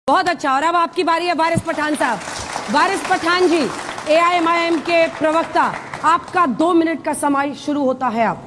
बहुत अच्छा। और अब आपकी बारी है वारिस पठान साहब। वारिस पठान जी, एआईएमआईएम के प्रवक्ता, आपका 2 मिनट का समय शुरू होता है। आप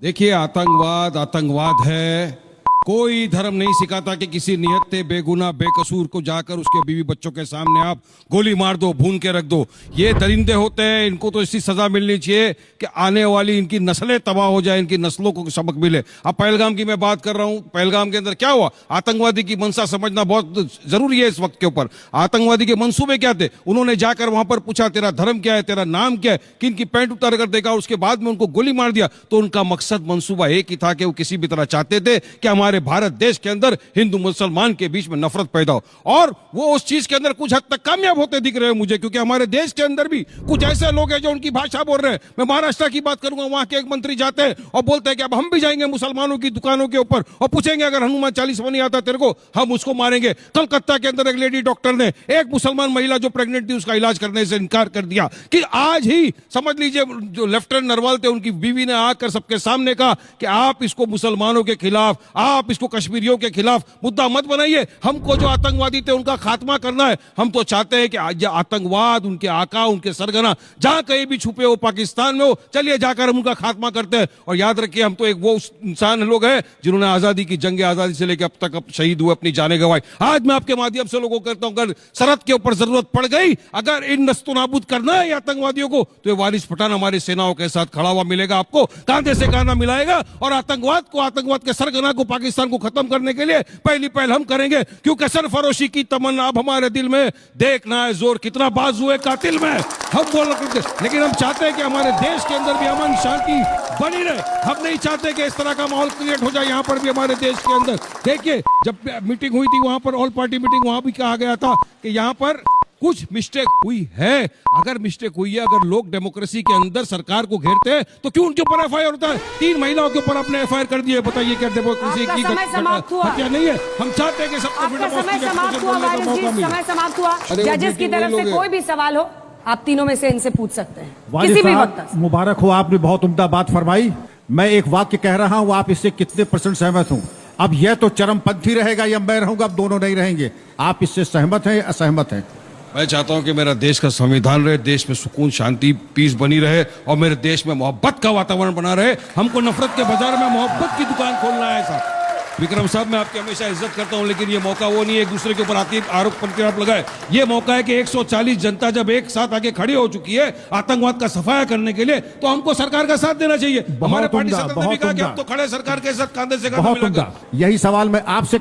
देखिए, आतंकवाद है। कोई धर्म नहीं सिखाता कि किसी निहत्थे बेगुनाह बेकसूर को जाकर उसके बीवी बच्चों के सामने आप गोली मार दो, भून के रख दो। ये दरिंदे होते हैं, इनको तो ऐसी सजा मिलनी चाहिए कि आने वाली इनकी नस्लें तबाह हो जाए, इनकी नस्लों को सबक मिले। अब पहलगाम की मैं बात कर रहा हूं। पहलगाम के अंदर क्या हुआ? आतंकवादी की मंशा समझना बहुत जरूरी है इस वक्त के ऊपर। आतंकवादी के मंसूबे क्या थे? उन्होंने जाकर वहां पर पूछा तेरा धर्म क्या है, तेरा नाम क्या है, किन की पैंट उतार कर देखा, उसके बाद में उनको गोली मार दिया। तो उनका मकसद मंसूबा एक ही था कि वो किसी भी तरह चाहते थे कि हमारे भारत देश के अंदर हिंदू मुसलमान के बीच में नफरत पैदा हो। और वो उस चीज के अंदर कुछ हद तक कामयाब होते दिख रहे हैं मुझे, क्योंकि हमारे देश के अंदर भी कुछ ऐसे लोग हैं जो उनकी भाषा बोल रहे हैं। मैं महाराष्ट्र की बात करूंगा, वहां के एक मंत्री जाते हैं और बोलते हैं कि अब हम भी जाएंगे मुसलमानों की दुकानों के ऊपर और पूछेंगे अगर हनुमान चालीसा नहीं आता तेरे को, हम उसको मारेंगे। कलकत्ता के अंदर एक लेडी डॉक्टर ने एक मुसलमान महिला जो प्रेग्नेंट थी उसका इलाज करने से इनकार कर दिया। कि आज ही समझ लीजिए, जो लेफ्टिनेंट नरवाल थे उनकी बीवी ने आकर सबके सामने कहा कि आप इसको मुसलमानों के खिलाफ, आप इसको कश्मीरियों के खिलाफ मुद्दा मत बनाइए। हमको जो आतंकवादी थे उनका खात्मा करना है। हम तो चाहते हैं कि आज आतंकवाद, उनके आका, उनके सरगना जहां कहीं भी छुपे हो, पाकिस्तान में हो, चलिए जाकर हम उनका खात्मा करते हैं। और याद रखिए, हम तो एक वो इंसान लोग हैं जिन्होंने आजादी की जंग आजादी से लेकर अब तक शहीद हुए, अपनी जानें गंवाई। आज मैं आपके माध्यम से लोगों को कहता हूं, अगर सरहद के ऊपर जरूरत पड़ गई, अगर इन नस्तनाबूद करना है आतंकवादियों को, तो ये वारिस पठान हमारी सेनाओं के साथ खड़ा हुआ मिलेगा, आपको कांधे से कांधा मिलाएगा। और आतंकवाद को, आतंकवाद के सरगना को, पाकिस्तान को खत्म करने के लिए पहली पहल हम करेंगे। क्योंकि सरफरोशी की तमन्ना अब हमारे दिल में, देखना है जोर कितना बाजू है कातिल में, हम बोल रहे। लेकिन हम चाहते हैं कि हमारे देश के अंदर भी अमन शांति बनी रहे। हम नहीं चाहते कि इस तरह का माहौल क्रिएट हो जाए यहां पर भी हमारे देश के अंदर। देखिए, जब मीटिंग हुई थी वहां पर, ऑल पार्टी मीटिंग, वहां भी कहा गया था कि यहां पर कुछ मिस्टेक हुई है। अगर मिस्टेक हुई है, अगर लोग डेमोक्रेसी के अंदर सरकार को घेरते हैं तो क्यों उनके ऊपर एफआईआर होता है? 3 महिलाओं के ऊपर आपने एफआईआर कर दिए। बताइए क्या डेमोक्रेसी की हत्या नहीं है? हम चाहते हैं कि सबको समय समाप्त हुआ। जजेस की तरफ से कोई भी सवाल हो, आप तीनों में से इनसे पूछ सकते हैं किसी भी वक्त। मुबारक हो, आपने बहुत उम्दा बात फरमाई। मैं एक वाक्य कह रहा हूं, आप इससे कितने % सहमत हूं? अब यह तो चरमपंथी रहेगा या मैं रहूंगा, अब दोनों नहीं रहेंगे। आप इससे सहमत हैं या असहमत हैं? मैं चाहता हूं कि मेरा देश का संविधान रहे, देश में सुकून शांति पीस बनी रहे और मेरे देश में मोहब्बत का वातावरण बना रहे। हमको नफरत के बाजार में मोहब्बत की दुकान खोलना है साहब। विक्रम साहब, मैं आपकी हमेशा इज्जत करता हूं, लेकिन ये मौका वो नहीं है एक दूसरे के ऊपर आरोप प्रत्यारोप लगाए। ये मौका है कि 140 जनता जब एक साथ आके खड़ी हो चुकी है आतंकवाद का सफाया करने के लिए, तो हमको सरकार का साथ देना चाहिए। हमारे पार्टी सदस्य ने भी कहा कि हम तो खड़े सरकार के साथ कांधे से कांधा मिलाकर। यही सवाल मैं आपसे